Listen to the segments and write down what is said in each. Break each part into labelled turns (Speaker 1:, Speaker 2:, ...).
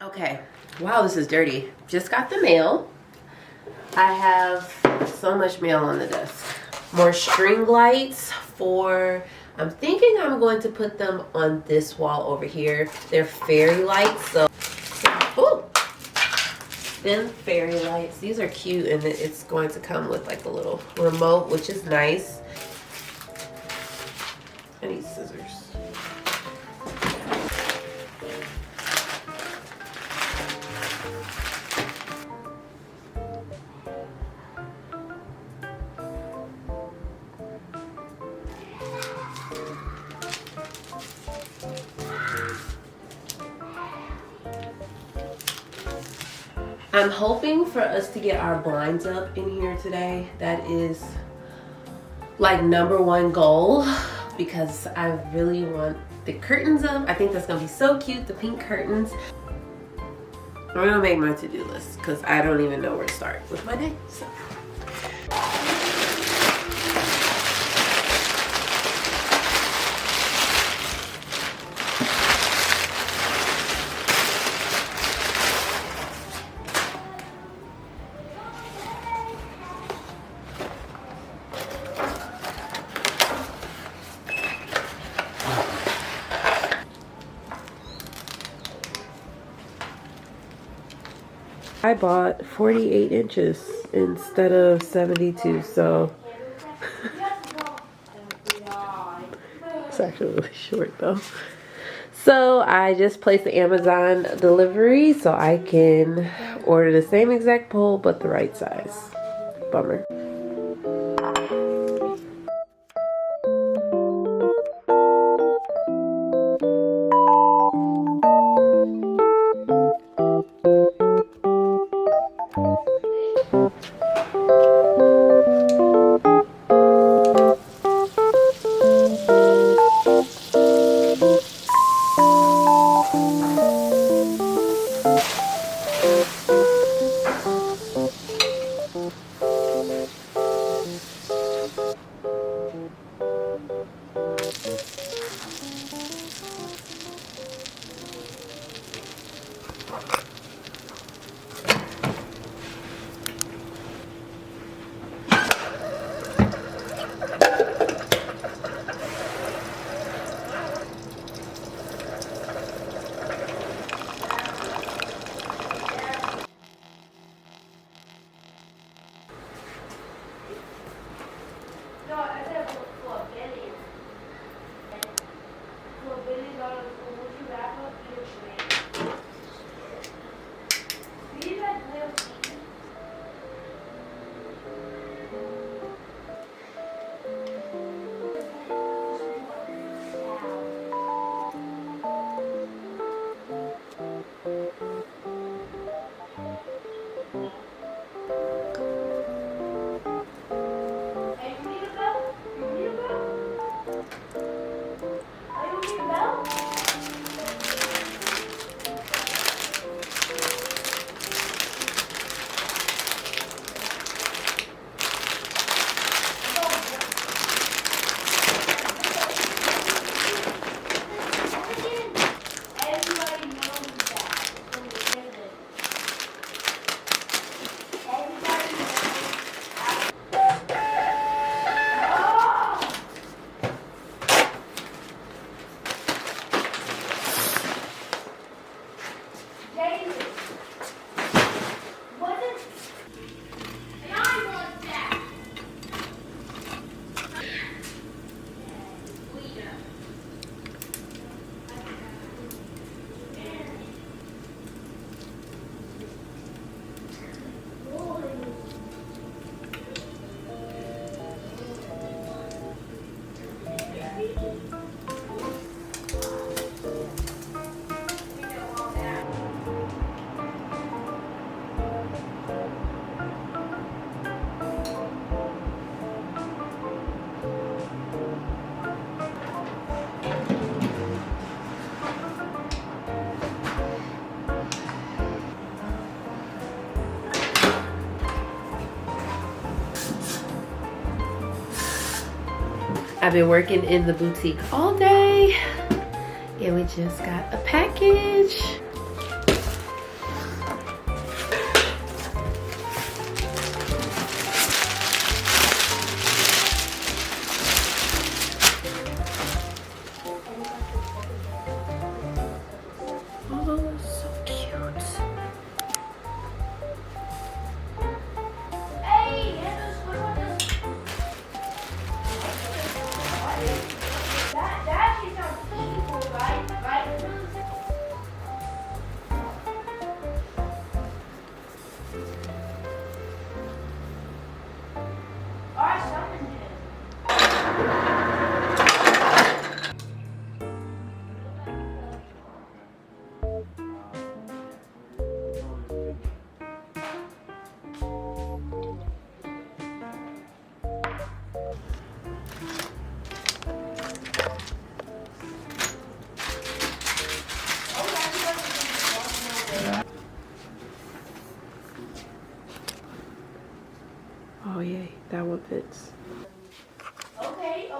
Speaker 1: Okay, wow, this is dirty. Just got the mail. I have so much mail on the desk. More string lights for, I'm thinking I'm going to put them on this wall over here. They're fairy lights, so, ooh, thin fairy lights. These are cute, and it's going to come with like a little remote, which is nice. I need scissors. I'm hoping for us to get our blinds up in here today. That is like #1 goal, because I really want the curtains up. I think that's gonna be so cute, the pink curtains. I'm gonna make my to-do list because I don't even know where to start with my day. So. I bought 48 inches instead of 72, so it's actually really short though. So I just placed the Amazon delivery so I can order the same exact pole but the right size. Bummer. I've been working in the boutique all day and we just got a package. Oh, so cute. Oh yeah, that one fits.
Speaker 2: Okay, go.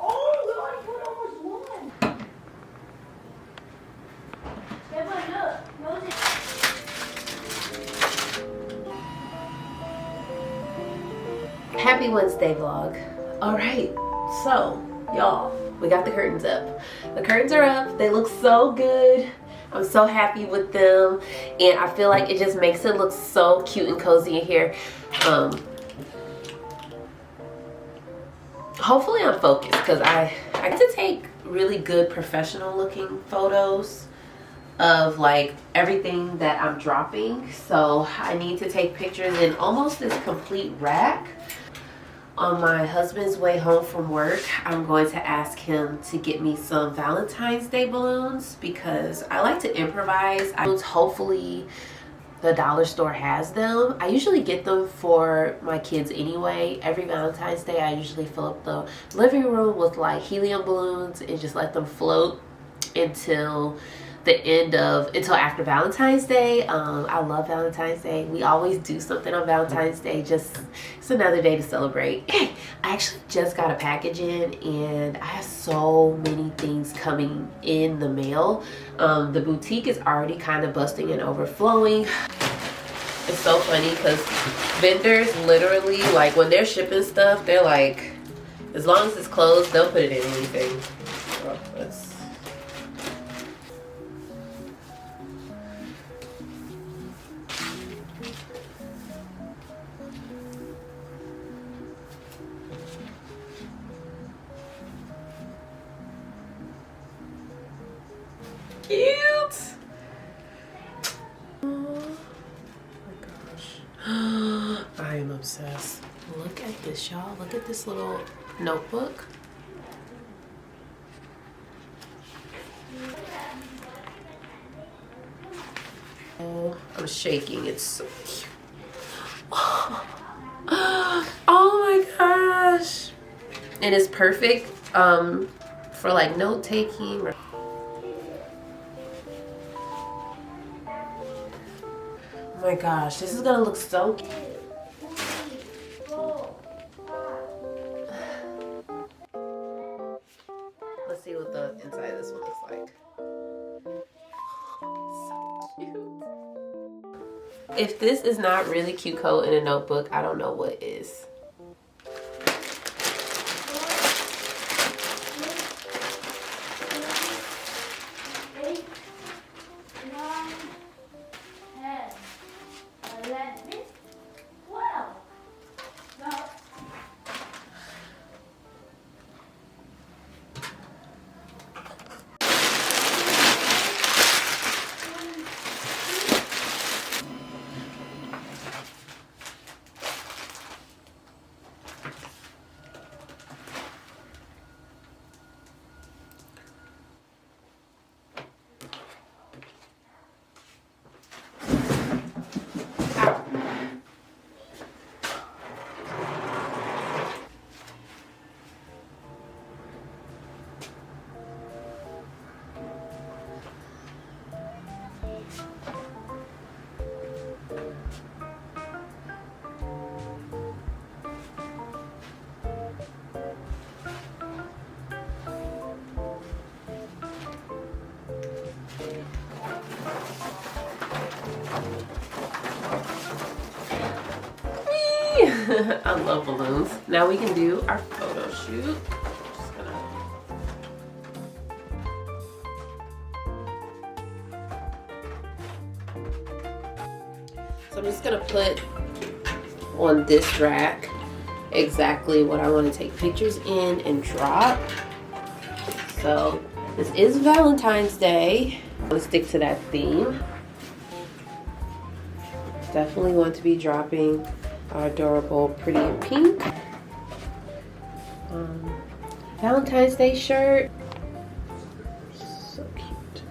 Speaker 2: Oh, we only put almost one. Yeah, but look,
Speaker 1: Happy Wednesday vlog. All right, so y'all, we got the curtains up. The curtains are up. They look so good. I'm so happy with them, and I feel like it just makes it look so cute and cozy in here. Hopefully I'm focused because I like to take really good professional looking photos of like everything that I'm dropping. So I need to take pictures in almost this complete rack. On my husband's way home from work, I'm going to ask him to get me some Valentine's Day balloons because I like to improvise. Hopefully the dollar store has them. I usually get them for my kids anyway. Every Valentine's Day I usually fill up the living room with like helium balloons and just let them float until after Valentine's Day. I love Valentine's Day. We always do something on Valentine's Day. Just it's another day to celebrate. I actually just got a package in and I have so many things coming in the mail. The boutique is already kind of busting and overflowing. It's so funny because vendors literally, like when they're shipping stuff, they're like, as long as it's closed, they'll put it in anything. Oh, that's cute. Oh my gosh. I am obsessed. Look at this, y'all. Look at this little notebook. Oh, I'm shaking. It's so cute. Oh my gosh. And it's perfect for like note taking. Oh my gosh, this is gonna look so cute. Let's see what the inside of this one looks like. So cute. If this is not Reallycuteco in a notebook, I don't know what is. I love balloons. Now we can do our photo shoot. So I'm just gonna put on this rack exactly what I want to take pictures in and drop. So this is Valentine's Day. I'm gonna stick to that theme. Definitely want to be dropping our adorable Pretty in Pink Valentine's Day shirt. So cute.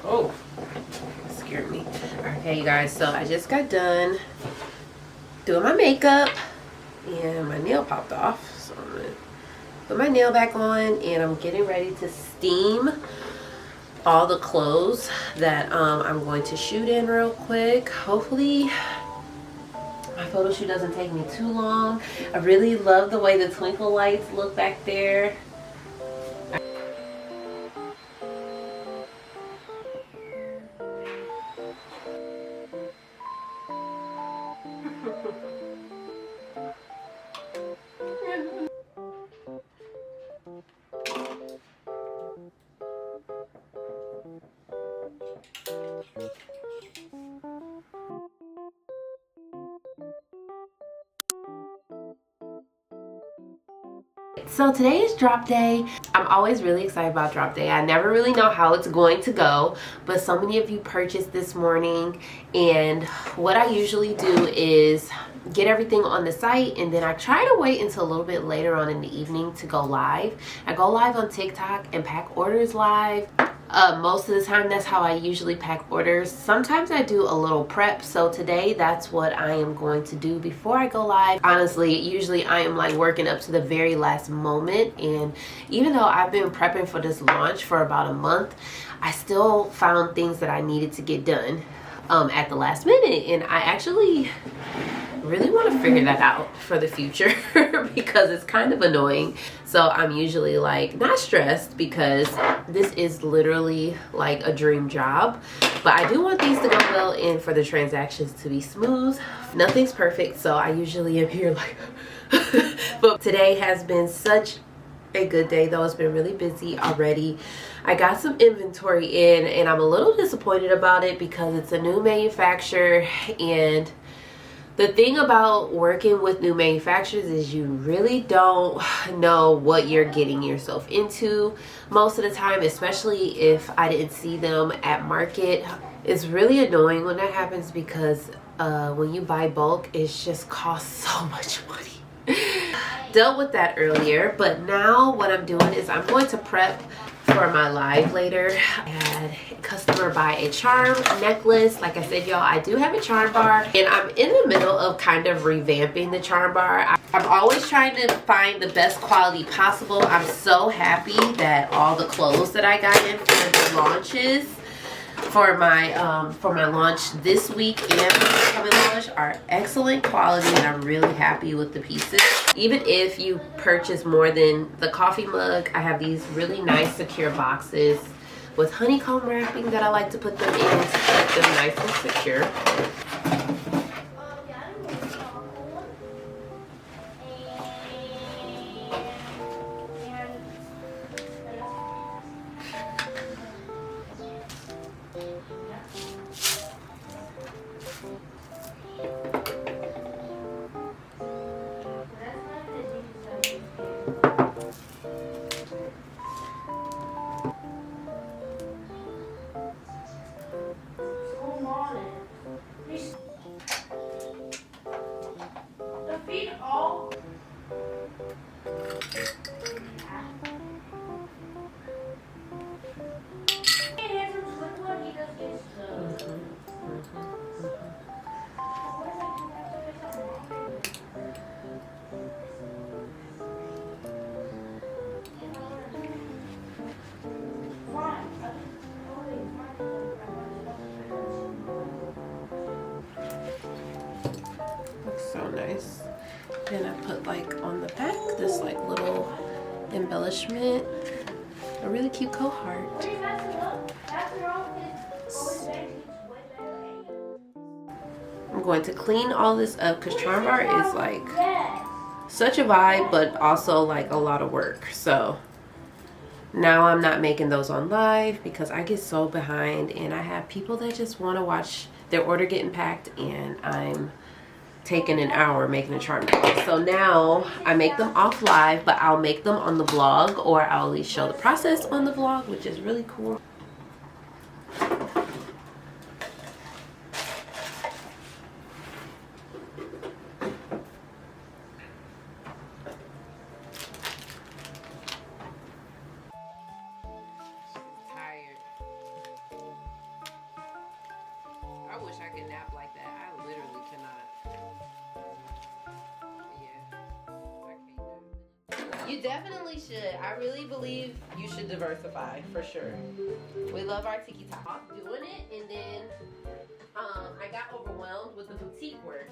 Speaker 1: Oh, that scared me. Okay, you guys, so I just got done doing my makeup and my nail popped off. So I'm gonna put my nail back on and I'm getting ready to steam all the clothes that I'm going to shoot in real quick. Hopefully my photo shoot doesn't take me too long. I really love the way the twinkle lights look back there. So today is drop day. I'm always really excited about drop day. I never really know how it's going to go, but so many of you purchased this morning, and what I usually do is get everything on the site and then I try to wait until a little bit later on in the evening to go live. I go live on TikTok and pack orders live. Most of the time that's how I usually pack orders. Sometimes I do a little prep, so today that's what I am going to do before I go live. Honestly, usually I am like working up to the very last moment, and even though I've been prepping for this launch for about a month, I still found things that I needed to get done at the last minute, and I actually really want to figure that out for the future because it's kind of annoying. So I'm usually like not stressed because this is literally like a dream job, but I do want things to go well and for the transactions to be smooth. Nothing's perfect, so I usually am here like but today has been such a good day though. It's been really busy already. I got some inventory in and I'm a little disappointed about it because it's a new manufacturer, and the thing about working with new manufacturers is you really don't know what you're getting yourself into most of the time, especially if I didn't see them at market. It's really annoying when that happens because when you buy bulk, it just costs so much money. Dealt with that earlier, but now what I'm doing is I'm going to prep for my live later. I had a customer buy a charm necklace. Like I said, y'all, I do have a charm bar and I'm in the middle of kind of revamping the charm bar. I'm always trying to find the best quality possible. I'm so happy that all the clothes that I got in for the launches for my launch this week and the coming launch are excellent quality, and I'm really happy with the pieces. Even if you purchase more than the coffee mug, I have these really nice secure boxes with honeycomb wrapping that I like to put them in to keep them nice and secure. have this like little embellishment, a really cute co-heart. I'm going to clean all this up because Charm Bar is like such a vibe, but also like a lot of work. So now I'm not making those on live because I get so behind and I have people that just want to watch their order getting packed, and I'm taking an hour making a charm necklace. So now I make them off live, but I'll make them on the vlog, or I'll at least show the process on the vlog, which is really cool. I wish I could nap like that. I literally cannot. Yeah, I can't. You definitely should. I really believe you should diversify, for sure. We love our tiki top. Doing it, and then I got overwhelmed with the boutique work,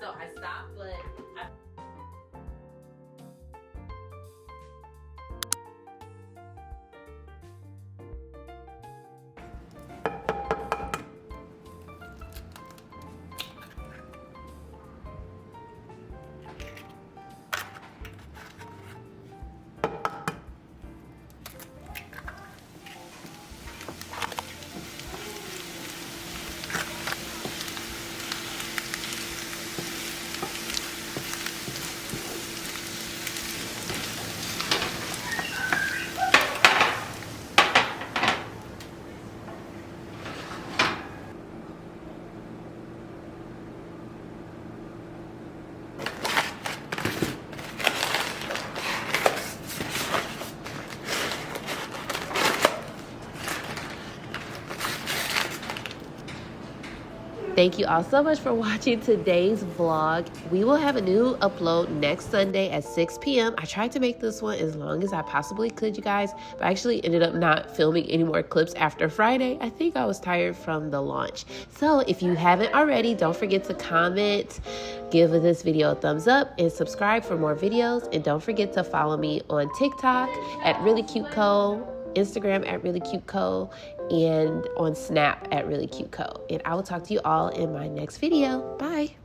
Speaker 1: so I stopped, but thank you all so much for watching today's vlog. We will have a new upload next Sunday at 6 p.m. I tried to make this one as long as I possibly could, you guys, but I actually ended up not filming any more clips after Friday. I think I was tired from the launch. So if you haven't already, don't forget to comment, give this video a thumbs up, and subscribe for more videos. And don't forget to follow me on TikTok at Reallycuteco, Instagram at Reallycuteco, and on Snap at Reallycuteco. And I will talk to you all in my next video. Bye.